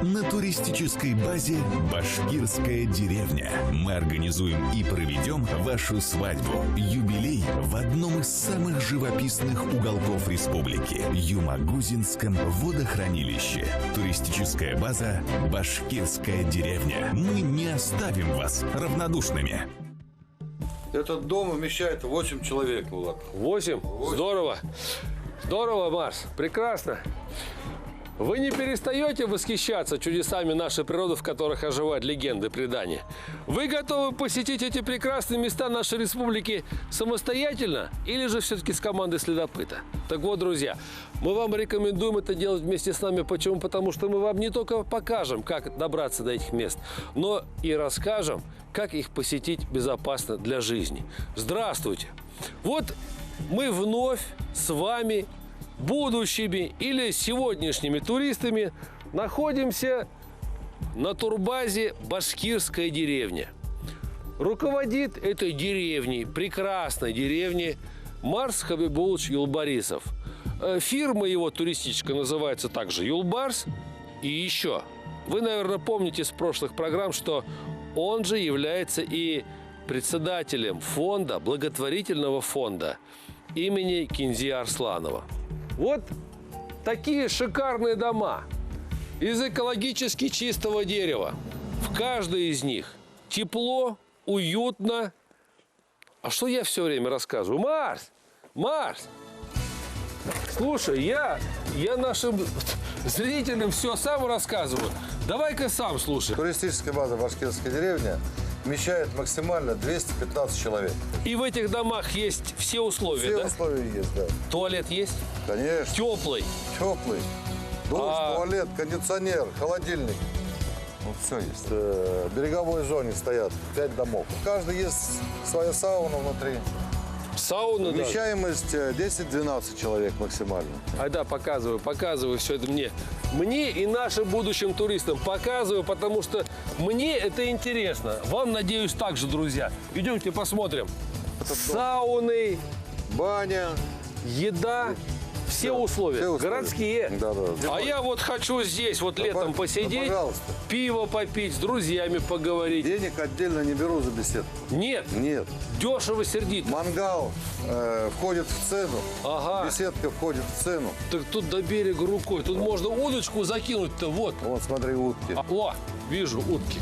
на туристической базе «Башкирская деревня». Мы организуем и проведем вашу свадьбу, юбилей в одном из самых живописных уголков республики – Юмагузинском водохранилище. Туристическая база «Башкирская деревня». Мы не оставим вас равнодушными. Этот дом вмещает 8 человек, Влад. 8? Здорово. Здорово, Марс. Прекрасно. Вы не перестаете восхищаться чудесами нашей природы, в которых оживают легенды, предания? Вы готовы посетить эти прекрасные места нашей республики самостоятельно или же все-таки с командой следопыта? Так вот, друзья, мы вам рекомендуем это делать вместе с нами. Почему? Потому что мы вам не только покажем, как добраться до этих мест, но и расскажем, как их посетить безопасно для жизни. Здравствуйте! Вот мы вновь с вами, будущими или сегодняшними туристами, находимся на турбазе «Башкирская деревня». Руководит этой деревней, прекрасной деревней, Марс Хабибулович Юлбарисов. Фирма его туристическая называется также «Юлбарс». И еще, вы, наверное, помните с прошлых программ, что он же является и председателем фонда, благотворительного фонда имени Кинзи Арсланова. Вот такие шикарные дома из экологически чистого дерева. В каждой из них тепло, уютно. А что я все время рассказываю? Марс! Марс! Слушай, я нашим зрителям все сам рассказываю. Давай-ка сам слушай. Туристическая база «Башкирская деревня» вмещает максимально 215 человек. И в этих домах есть все условия, Все да? условия есть, да. Туалет есть? Конечно. Теплый? Теплый. Душ, туалет, кондиционер, холодильник. Вот все есть. В береговой зоне стоят 5 домов. У каждого есть своя сауна внутри. Сауна, да? Вмещаемость 10-12 человек максимально. А да, показываю все это мне. Мне и нашим будущим туристам показываю, потому что мне это интересно. Вам, надеюсь, также, друзья. Идемте посмотрим. Сауны, баня, еда, все условия. все условия. Городские. Да. А я вот хочу здесь вот летом посидеть, пожалуйста. пиво попить, с друзьями поговорить. Денег отдельно не беру за беседку. Нет, Нет. дешево сердито. Мангал входит в цену. Ага. Беседка входит в цену. Так тут до берега рукой. Тут можно удочку закинуть-то, вот. Вот, смотри, утки. О, вижу утки.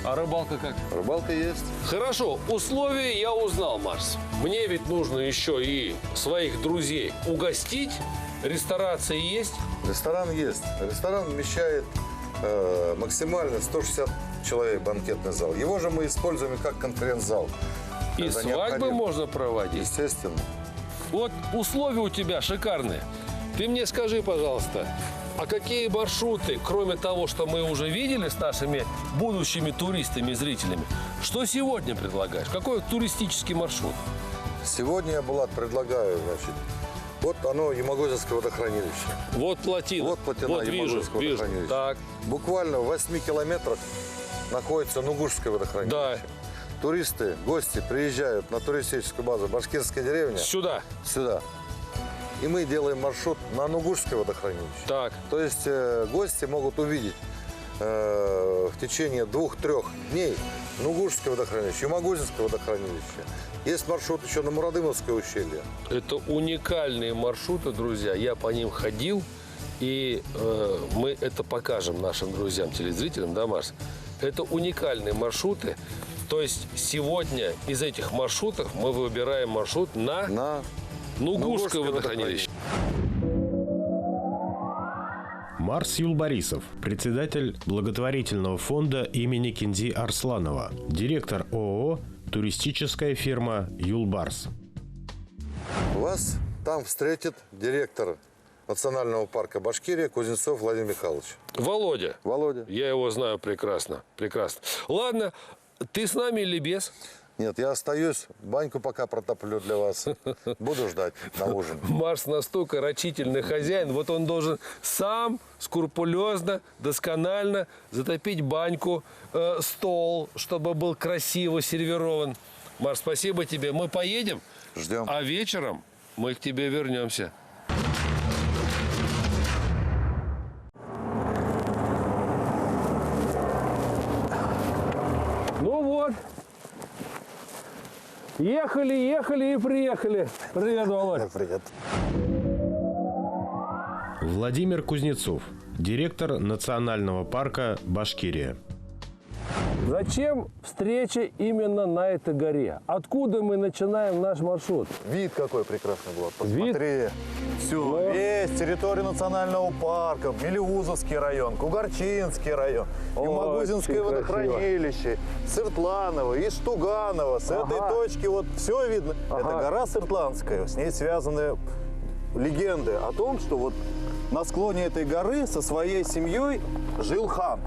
А рыбалка как? Рыбалка есть. Хорошо, условия я узнал, Марс. Мне ведь нужно еще и своих друзей угостить. Ресторация есть? Ресторан есть. Ресторан вмещает максимально 160 человек, банкетный зал. Его же мы используем как конференц-зал. И Это свадьбы необходимо. можно проводить. Естественно. Вот условия у тебя шикарные. Ты мне скажи, пожалуйста, а какие маршруты, кроме того, что мы уже видели с нашими будущими туристами и зрителями, что сегодня предлагаешь? Какой туристический маршрут? Сегодня я, Булат, предлагаю, значит, вот оно, Юмагузинское водохранилище. Вот плотина. Вот плотина вот Юмагузинского вижу. водохранилища. Так, Буквально в 8 километрах находится Нугушское водохранилище. да. Туристы, гости приезжают на туристическую базу «Башкирская деревня» Сюда. сюда. И мы делаем маршрут на Нугушское водохранилище. Так. То есть гости могут увидеть в течение 2-3 дней Нугушское водохранилище, Юмагузинское водохранилище. Есть маршрут еще на Мурадымовское ущелье. Это уникальные маршруты, друзья. Я по ним ходил, и мы это покажем нашим друзьям, телезрителям, да, Марс? Это уникальные маршруты. То есть сегодня из этих маршрутов мы выбираем маршрут на Нугушское водохранилище. Марс Юлбарисов, председатель благотворительного фонда имени Кинзи Арсланова, директор ООО «Туристическая фирма Юлбарс». Вас там встретит директор Национального парка Башкирия Кузнецов Владимир Михайлович. Володя. Володя. Я его знаю прекрасно. Прекрасно. Ладно, ты с нами или без? Нет, я остаюсь, баньку пока протоплю для вас. Буду ждать на ужин. Марс настолько рачительный хозяин, вот он должен сам скрупулезно, досконально затопить баньку, стол, чтобы был красиво сервирован. Марс, спасибо тебе. Мы поедем, Ждем. а вечером мы к тебе вернемся. Ехали, ехали и приехали. Привет, Володь. Привет. Владимир Кузнецов, директор национального парка Башкирия. Зачем встреча именно на этой горе? Откуда мы начинаем наш маршрут? Вид какой прекрасный был. Вид? Посмотри. Все, Ну. весь территорию национального парка, Мелеузовский район, Кугарчинский район, Юмагузинское очень водохранилище, Сыртланово, Иштуганово. С этой точки вот все видно. Ага. Это гора Сыртланская. С ней связаны легенды о том, что вот на склоне этой горы со своей семьей жил хан.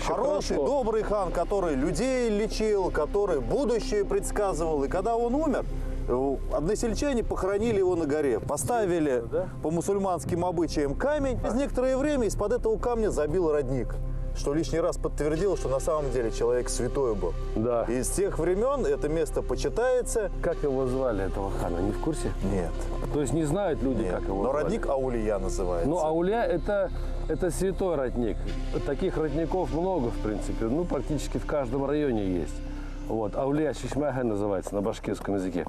Хороший, добрый хан, который людей лечил, который будущее предсказывал. И когда он умер, односельчане похоронили его на горе. Поставили по мусульманским обычаям камень. Через некоторое время из-под этого камня забил родник. Что лишний раз подтвердило, что на самом деле человек святой был. Да. И с тех времен это место почитается. Как его звали, этого хана? Не в курсе? Нет. То есть не знают люди, Нет. как его Но звали? родник Аулия называется. Ну, Ауля это святой родник. Таких родников много, в принципе. Ну, практически в каждом районе есть. Вот, Аулия Чишмяха называется на башкирском языке.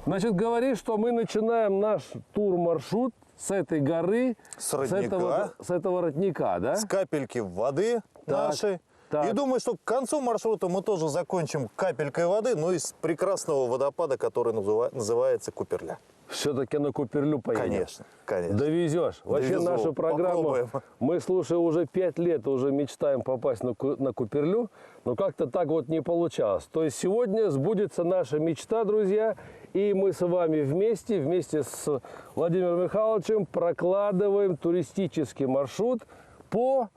Значит, говорит, что мы начинаем наш тур-маршрут с этой горы, С родника. с этого родника, да? С капельки воды нашей. так. И думаю, что к концу маршрута мы тоже закончим капелькой воды, но из прекрасного водопада, который называется Куперля. Все-таки на Куперлю поедем. Конечно, конечно. Довезешь. Вообще Довезу. нашу программу Попробуем. мы, слушай, уже 5 лет уже мечтаем попасть на Куперлю, но как-то так вот не получалось. То есть сегодня сбудется наша мечта, друзья, и мы с вами вместе с Владимиром Михайловичем прокладываем туристический маршрут по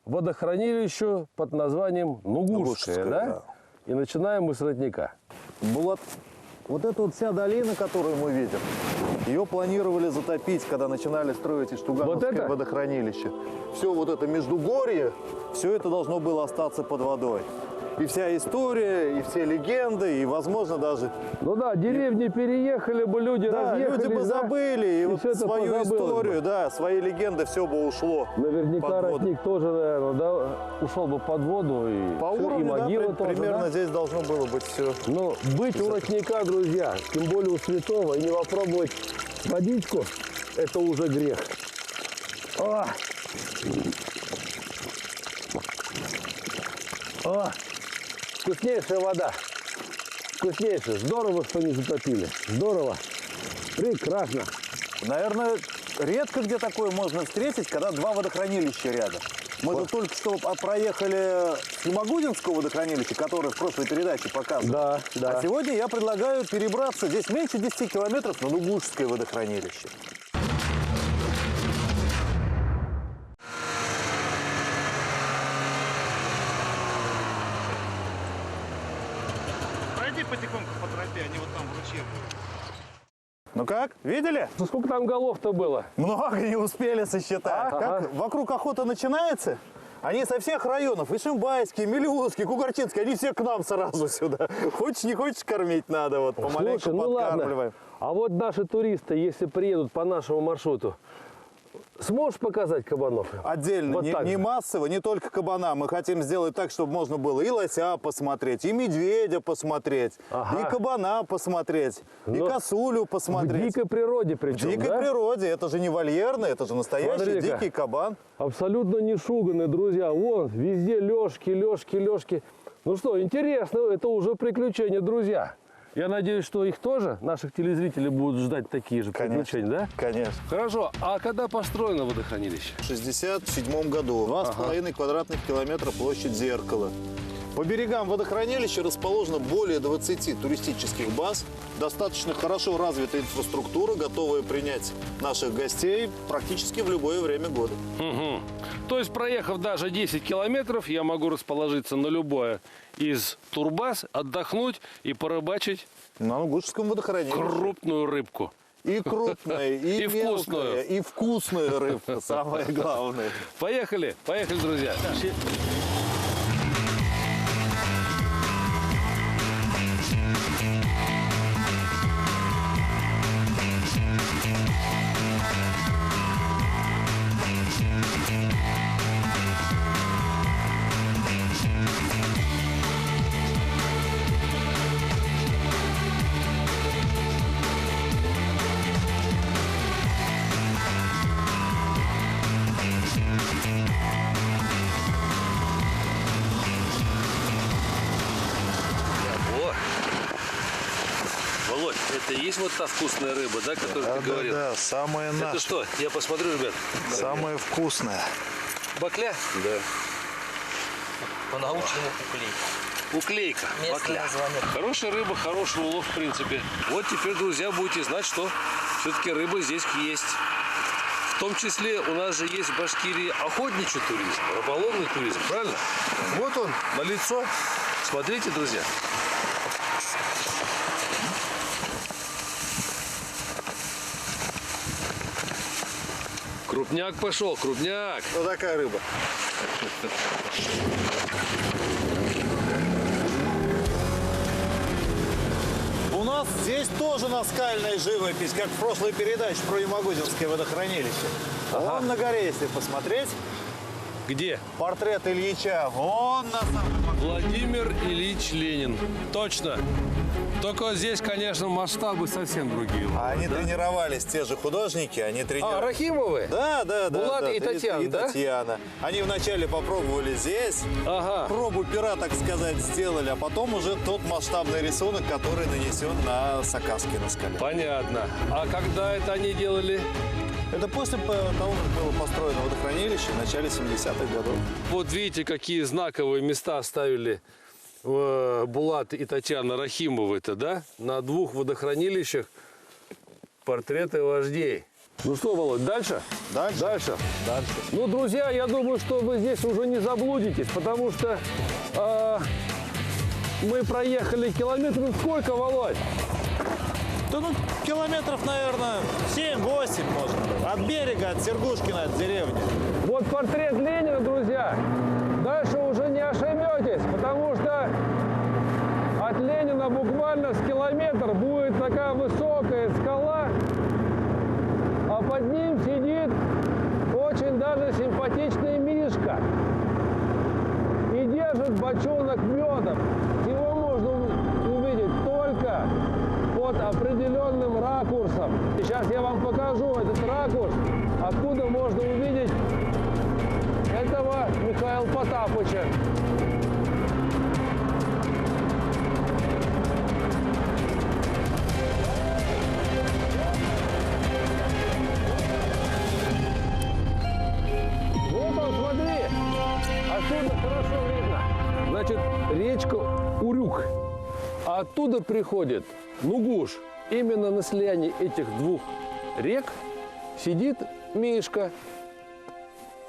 водохранилищу под названием Нугушское, да? Да. И начинаем мы с родника. Булат, вот эта вот вся долина, которую мы видим, ее планировали затопить, когда начинали строить Иштугановское Вот это? водохранилище. Все вот это Междугорье, все это должно было остаться под водой. И вся история, и все легенды, и, возможно, даже... Ну да, деревни переехали бы, люди Да, разъехались, люди бы да? забыли, и вот всё это свою позабылось историю, бы. да, свои легенды, все бы ушло Наверняка под воду. родник тоже, наверное, да, ушел бы под воду, и, По всё, и уровню, да, могила тоже, примерно да? здесь должно было быть все. Но быть у родника, друзья, тем более у святого, и не попробовать водичку, это уже грех. О! О! Вкуснейшая вода. Вкуснейшая. Здорово, что не затопили. Здорово. Прекрасно. Наверное, редко где такое можно встретить, когда два водохранилища рядом. Мы тут только что проехали с Юмагузинского водохранилища, которое в прошлой передаче показывали. Да, да. А сегодня я предлагаю перебраться здесь меньше 10 километров на Нугушское водохранилище. Пройди потихоньку по тропе, они вот там в ручье будут. Ну как, видели? Ну сколько там голов-то было? Много не успели сосчитать. Ага. Как вокруг охота начинается, они со всех районов, Ишимбайский, Мелеузский, Кугарчинский, они все к нам сразу сюда. Хочешь, не хочешь, кормить надо, вот помаленьку Слушай, ну подкармливаем. ладно. А вот наши туристы, если приедут по нашему маршруту, сможешь показать кабанов? Отдельно, Вот так не же. массово, не только кабана. Мы хотим сделать так, чтобы можно было и лося посмотреть, и медведя посмотреть, Ага. и кабана посмотреть, и Ну, косулю В посмотреть. дикой природе В причем, дикой да? природе, это же не вольерно, это же настоящий Смотри-ка. дикий кабан. Абсолютно не шуганные, друзья. Вон, везде лёжки, лёжки, лёжки. Ну что, интересно, это уже приключения, друзья. Я надеюсь, что их тоже, наших телезрителей, будут ждать такие же приключения, да? Конечно. Хорошо, а когда построено водохранилище? В 1967 году 2,5 квадратных километра площадь Зеркала. По берегам водохранилища расположено более 20 туристических баз. Достаточно хорошо развитая инфраструктура, готовая принять наших гостей практически в любое время года. Угу. То есть, проехав даже 10 километров, я могу расположиться на любое из турбаз, отдохнуть и порыбачить На Нугушском водохранилище. крупную рыбку. И крупная, и И мелкая, вкусную. и вкусная рыбка, самое главное. Поехали, поехали, друзья. Это и есть вот та вкусная рыба, да, которую ты говорил? Да, самая Это что? Я посмотрю, ребят. самая вкусная. Бакля? Да. По-научному уклейка. Уклейка. Местное Бакля. название. Хорошая рыба, хороший улов, в принципе. Вот теперь, друзья, будете знать, что все-таки рыба здесь есть. В том числе у нас же есть в Башкирии охотничий туризм, рыболовный туризм, правильно? Вот он, налицо. Смотрите, друзья. Крупняк пошел, крупняк. Вот такая рыба. У нас здесь тоже наскальная живопись, как в прошлой передаче про Ямагузинское водохранилище. Вон на горе, если посмотреть, Где? портрет Ильича. Вон на самом... Владимир Ильич Ленин. Точно. Только здесь, конечно, масштабы совсем другие. А они тренировались, те же художники, они тренировались. Рахимовы? Да. Булат и Татьяна, и да? Татьяна. Они вначале попробовали здесь, Ага. пробу пера, так сказать, сделали, а потом уже тот масштабный рисунок, который нанесен на Сакаске на скале. Понятно. А когда это они делали? Это после того, как было построено водохранилище в начале 70-х годов. Вот видите, какие знаковые места оставили Булат и Татьяна Рахимовы-то, да? На двух водохранилищах портреты вождей. Ну что, Володь, дальше? Дальше? Дальше. Ну, друзья, я думаю, что вы здесь уже не заблудитесь, потому что мы проехали километров сколько, Володь? Да ну, километров, наверное, 7-8, может быть. От берега, от Сергушкина, от деревни. Вот портрет Ленина, друзья. Дальше уже не ошибетесь, потому что от Ленина буквально с километр будет такая высокая скала, а под ним сидит очень даже симпатичный мишка и держит бочонок меда. Его можно увидеть только под определенным ракурсом. Сейчас я вам покажу этот ракурс, откуда можно увидеть этого Михаила Потапыча. Вот он, смотри, отсюда хорошо видно. Значит, речка Урюк. А оттуда приходит Нугуш. Именно на слиянии этих двух рек сидит Мишка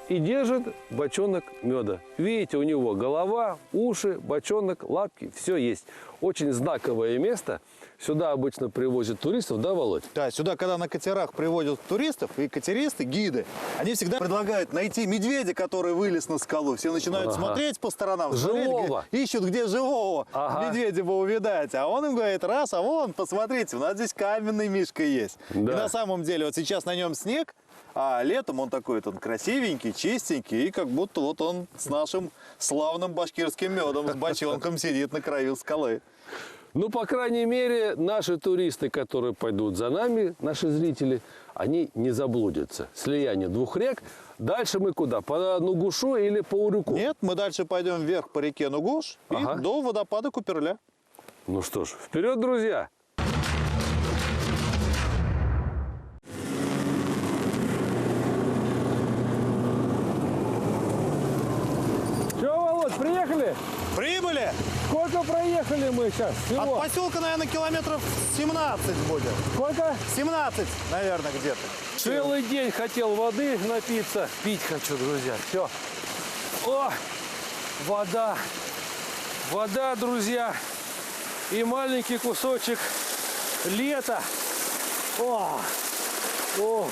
и держит бочонок меда. Видите, у него голова, уши, бочонок, лапки, все есть. Очень знаковое место. Сюда обычно привозят туристов, да, Володь? Да, сюда, когда на катерах приводят туристов, и катеристы, гиды, они всегда предлагают найти медведя, который вылез на скалу. Все начинают смотреть по сторонам, Живого. ищут, где живого медведя бы увидать. А он им говорит, раз, а вон, посмотрите, у нас здесь каменный мишка есть. Да. И на самом деле, вот сейчас на нем снег, а летом он такой вот, он красивенький, чистенький, и как будто вот он с нашим славным башкирским медом, с бочонком сидит на краю скалы. Ну, по крайней мере, наши туристы, которые пойдут за нами, наши зрители, они не заблудятся. Слияние двух рек. Дальше мы куда? По Нугушу или по Урюку? Нет, мы дальше пойдем вверх по реке Нугуш и до водопада Куперля. Ну что ж, вперед, друзья! Что, Володь, приехали? Прибыли! Сколько проехали мы сейчас? Всего? От поселка, наверное, километров 17 будет. Сколько? 17, наверное, где-то. Целый день хотел воды напиться. Пить хочу, друзья. Все. О, вода. Вода, друзья. И маленький кусочек лета. О, о.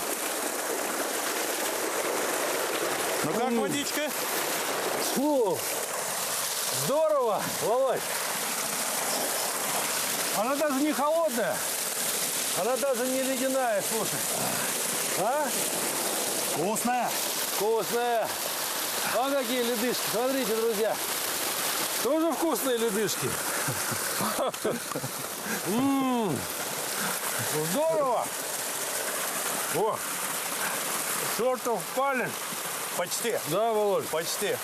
Ну как водичка? Фу. Здорово, Володь. Она даже не холодная. Она даже не ледяная, слушай. А? Вкусная. Вкусная. А какие ледышки. Смотрите, друзья. Тоже вкусные ледышки. Здорово. О, чертов палец. Почти. Да, Володь? Почти.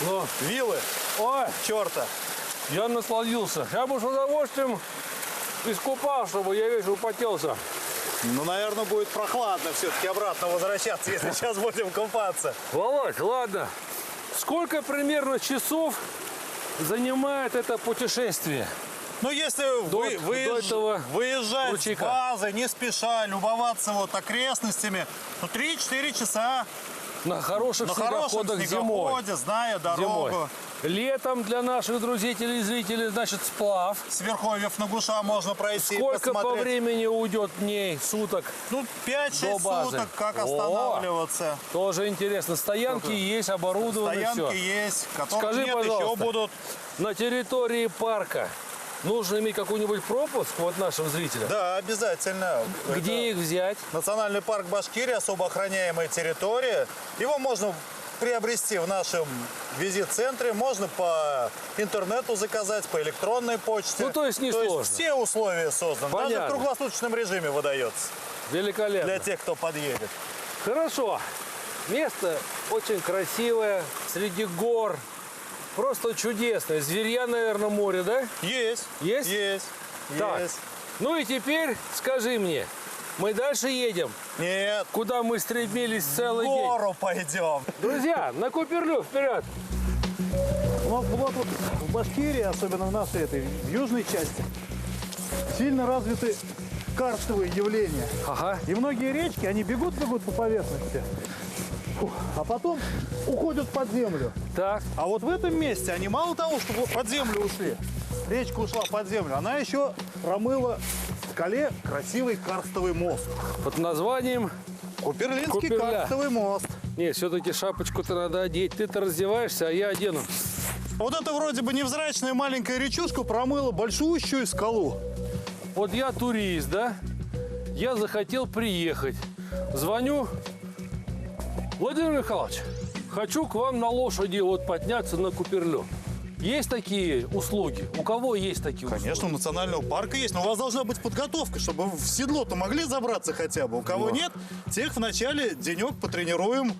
Ну, Вилы. ой, Черта. я насладился. Я бы с удовольствием искупал, чтобы я весь употелся. Ну, наверное, будет прохладно все-таки обратно возвращаться, если сейчас будем купаться. Володь, ладно. Сколько примерно часов занимает это путешествие? Ну, если До этого выезжать ручейка. с базы, не спеша, любоваться вот окрестностями, ну, 3-4 часа На хороших на хорошем снегоходах зимой. снегоходе, зная дорогу. Зимой. Летом для наших друзей телезрителей, значит, сплав. С Верховьев на Гуша можно пройти, Сколько по посмотреть. времени уйдет дней, суток? Ну, 5-6 до базы? суток, как О! останавливаться. Тоже интересно. Стоянки есть, оборудованы, Стоянки все. есть, которых Скажи, нет, пожалуйста, еще будут. На территории парка нужно иметь какой-нибудь пропуск вот нашим зрителям? Да, обязательно. Где их взять? Национальный парк Башкирия, особо охраняемая территория. Его можно приобрести в нашем визит-центре, можно по интернету заказать, по электронной почте. Ну, то есть несложно. все условия созданы. Даже Понятно. в круглосуточном режиме выдается Великолепно. для тех, кто подъедет. Хорошо. Место очень красивое, среди гор. Просто чудесное. Зверья, наверное, море, да? Есть. Есть? Есть. Так. Есть. Ну и теперь скажи мне, мы дальше едем, Нет. куда мы стремились В целый день? гору пойдем. Друзья, на Куперлю, вперед! Вот в Башкирии, особенно в нашей этой в южной части, сильно развиты карстовые явления. Ага. И многие речки, они бегут по поверхности, а потом уходят под землю. Так, А вот в этом месте они мало того, что под землю ушли, речка ушла под землю, она еще промыла в скале красивый карстовый мост. под названием... Куперлинский Куперля. карстовый мост. Нет, все-таки шапочку-то надо одеть. Ты-то раздеваешься, а я одену. Вот это вроде бы невзрачная маленькая речушка промыла большущую скалу. Вот я турист, да? Я захотел приехать. Звоню. Владимир Михайлович, хочу к вам на лошади вот подняться на Куперлю. Есть такие услуги? У кого есть такие Конечно, у услуги? национального парка есть, но у вас должна быть подготовка, чтобы вы в седло-то могли забраться хотя бы. У кого нет, тех вначале денек потренируем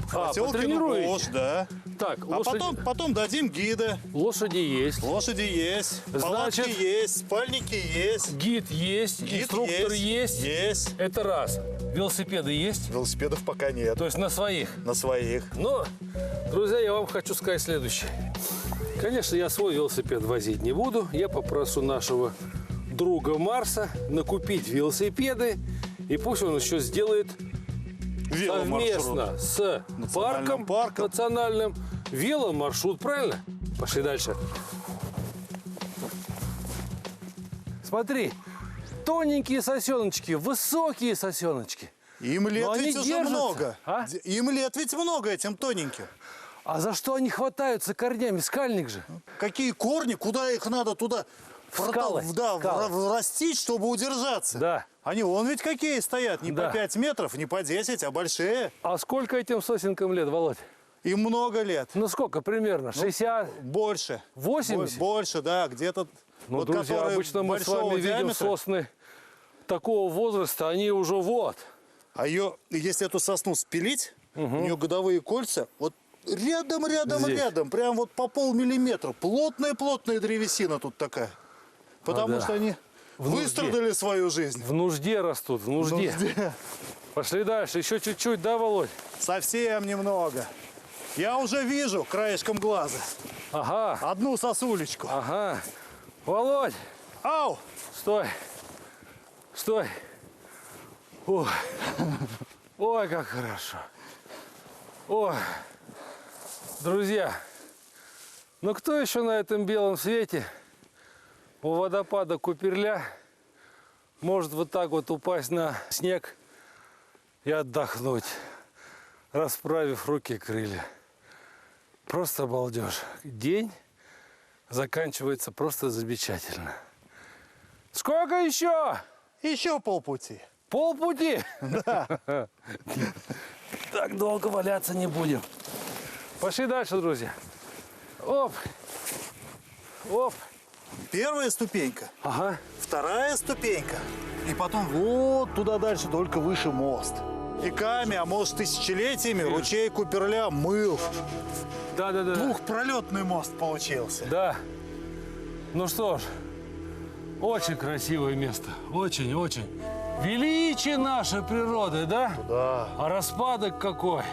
в поселке потренируете? Нугош, да. Так, А потом дадим гида. лошади есть. Лошади есть, палатки Значит, есть, спальники есть. Гид есть, Гид инструктор есть. Есть. Это раз. Велосипеды есть? Велосипедов пока нет. То есть на своих. На своих. Но, друзья, я вам хочу сказать следующее. Конечно, я свой велосипед возить не буду. Я попрошу нашего друга Марса накупить велосипеды. И пусть он еще сделает совместно с Национальным парком национальным веломаршрут, правильно? Пошли дальше. Смотри, тоненькие сосеночки, высокие сосеночки. Им лет Но они ведь уже держатся, много. а? Им лет ведь много этим тоненьким. А за что они хватаются корнями? Скальник же. Какие корни, куда их надо туда скалы, скалы. врастить, чтобы удержаться? Да. Они вон ведь какие стоят, не Да. по 5 метров, не по 10, а большие. А сколько этим сосенкам лет, Володь? Им много лет. Ну сколько примерно? 60? Больше. 80? Больше, да, где-то. Ну, вот друзья, которые обычно мы с большого вами видим диаметра. сосны такого возраста, они уже вот. А ее, если эту сосну спилить, у нее годовые кольца, вот рядом, Здесь. прям вот по полмиллиметра. Плотная древесина тут такая. Потому да. что они В нужде. выстрадали свою жизнь. В нужде растут, в нужде. Пошли дальше, еще чуть-чуть, да, Володь? Совсем немного. Я уже вижу краешком глаза Ага, одну сосулечку. ага. Володь, Ау! стой, стой. Ой, ой, как хорошо. Ой, друзья, ну кто еще на этом белом свете у водопада Куперля может вот так вот упасть на снег и отдохнуть, расправив руки и крылья? Просто балдеж. День заканчивается просто замечательно. Сколько еще? Еще полпути. Полпути? Да. Так долго валяться не будем. Пошли дальше, друзья. Оп. Оп. Первая ступенька, Ага. вторая ступенька. И потом вот туда дальше, только выше мост. Веками, а может тысячелетиями ручей Куперля мыл. Да. Двухпролетный мост получился. Да. Ну что ж, Очень красивое место. Очень, очень. Величие нашей природы, да? Да. А распадок какой?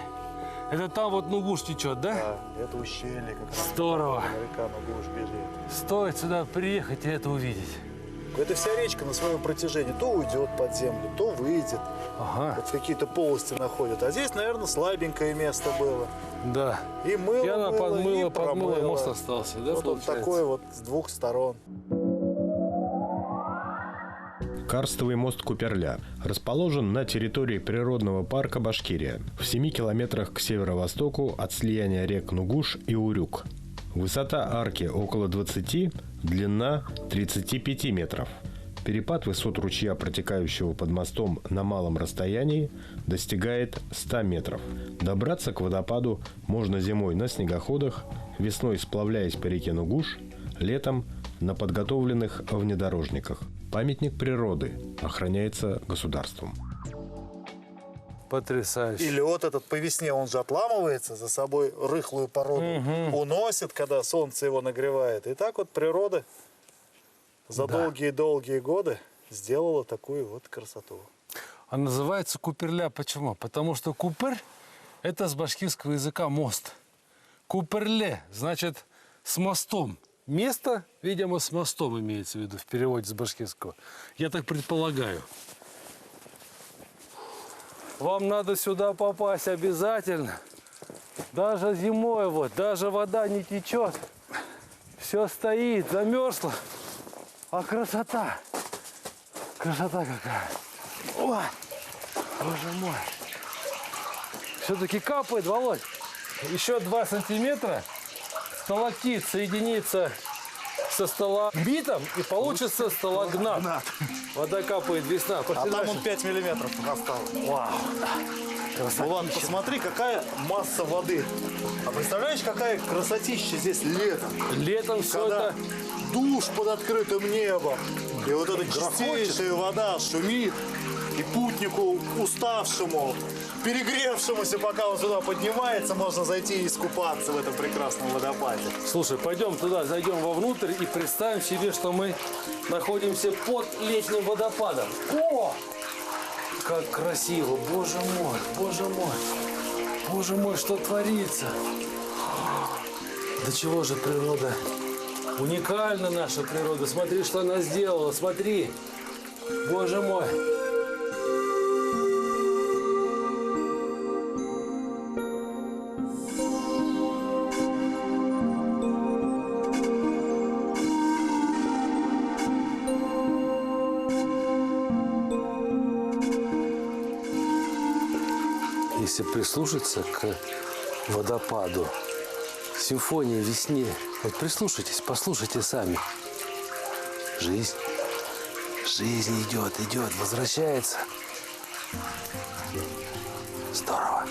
Это там вот Нугуш течет, да? Да, это ущелье как раз. Здорово. Река Нугуш бежит. Стоит сюда приехать и это увидеть. Это вся речка на своем протяжении то уйдет под землю, то выйдет. Ага. Вот какие-то полости находят. А здесь, наверное, слабенькое место было. Да. И мыло И она было, подмыла, и промыло. мост остался, да, Вот он получается? такой вот с двух сторон. Карстовый мост Куперля расположен на территории природного парка Башкирия, в 7 километрах к северо-востоку от слияния рек Нугуш и Урюк. Высота арки около 20, длина 35 метров. Перепад высот ручья, протекающего под мостом на малом расстоянии, достигает 100 метров. Добраться к водопаду можно зимой на снегоходах, весной сплавляясь по реке Нугуш, летом на подготовленных внедорожниках. Памятник природы охраняется государством. Потрясающе. И лед этот по весне, он же отламывается, за собой рыхлую породу уносит, когда солнце его нагревает. И так вот природа за долгие-долгие годы сделала такую вот красоту. А называется Куперля почему? Потому что Купер – это с башкирского языка мост. Куперле – значит с мостом. Место, видимо, с мостом имеется в виду в переводе с башкирского. Я так предполагаю. Вам надо сюда попасть обязательно. Даже зимой вот, даже вода не течет. Все стоит, замерзло. А красота. Красота какая. Ой, боже мой. Все-таки капает, Володь. Еще 2 сантиметра. Сталактит соединится со сталагмитом и получится сталагнат. Вода капает, весна. Пошли А там дальше. он 5 миллиметров осталось. Вау. Вован, посмотри, какая масса воды. А представляешь, какая красотища здесь летом? Летом все Когда это... душ под открытым небом. И вот эта чистейшая вода шумит. И путнику уставшему, перегревшемуся, пока он сюда поднимается, можно зайти и искупаться в этом прекрасном водопаде. Слушай, пойдем туда, зайдем вовнутрь и представим себе, что мы находимся под летним водопадом. О! Как красиво! Боже мой, боже мой! Боже мой, что творится? До чего же природа? Уникальна наша природа. Смотри, что она сделала. Смотри. Боже мой. Если прислушаться к водопаду, симфония весне, вот прислушайтесь, послушайте сами. Жизнь идет, идет, возвращается. Здорово.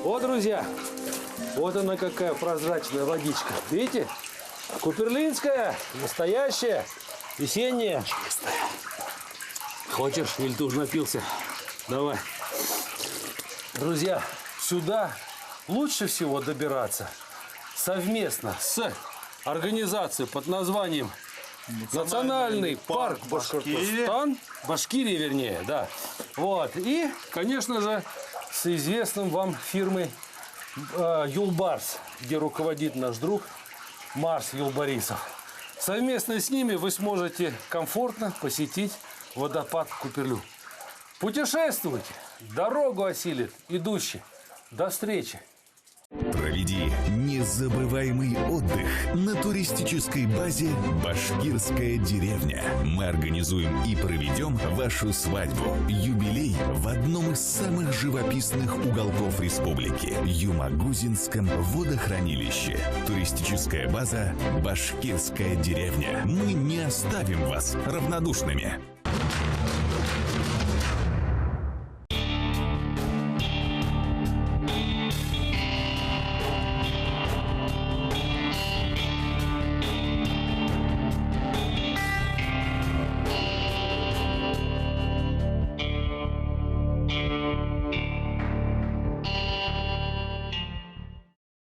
Вот, друзья, вот она какая прозрачная водичка. Видите? Куперлинская, настоящая, весенняя. Хочешь, или ты уже напился? Давай. Друзья, сюда лучше всего добираться совместно с организацией под названием Национальный парк Башкортостан. Башкирия, вернее, да. Вот. И, конечно же, с известным вам фирмой Юлбарс, где руководит наш друг Марс Юлбарисов. Совместно с ними вы сможете комфортно посетить водопад Куперлю. Путешествуйте, дорогу осилит идущий. До встречи! Проведи незабываемый отдых на туристической базе «Башкирская деревня». Мы организуем и проведем вашу свадьбу, юбилей в одном из самых живописных уголков республики – Юмагузинском водохранилище. Туристическая база «Башкирская деревня». Мы не оставим вас равнодушными.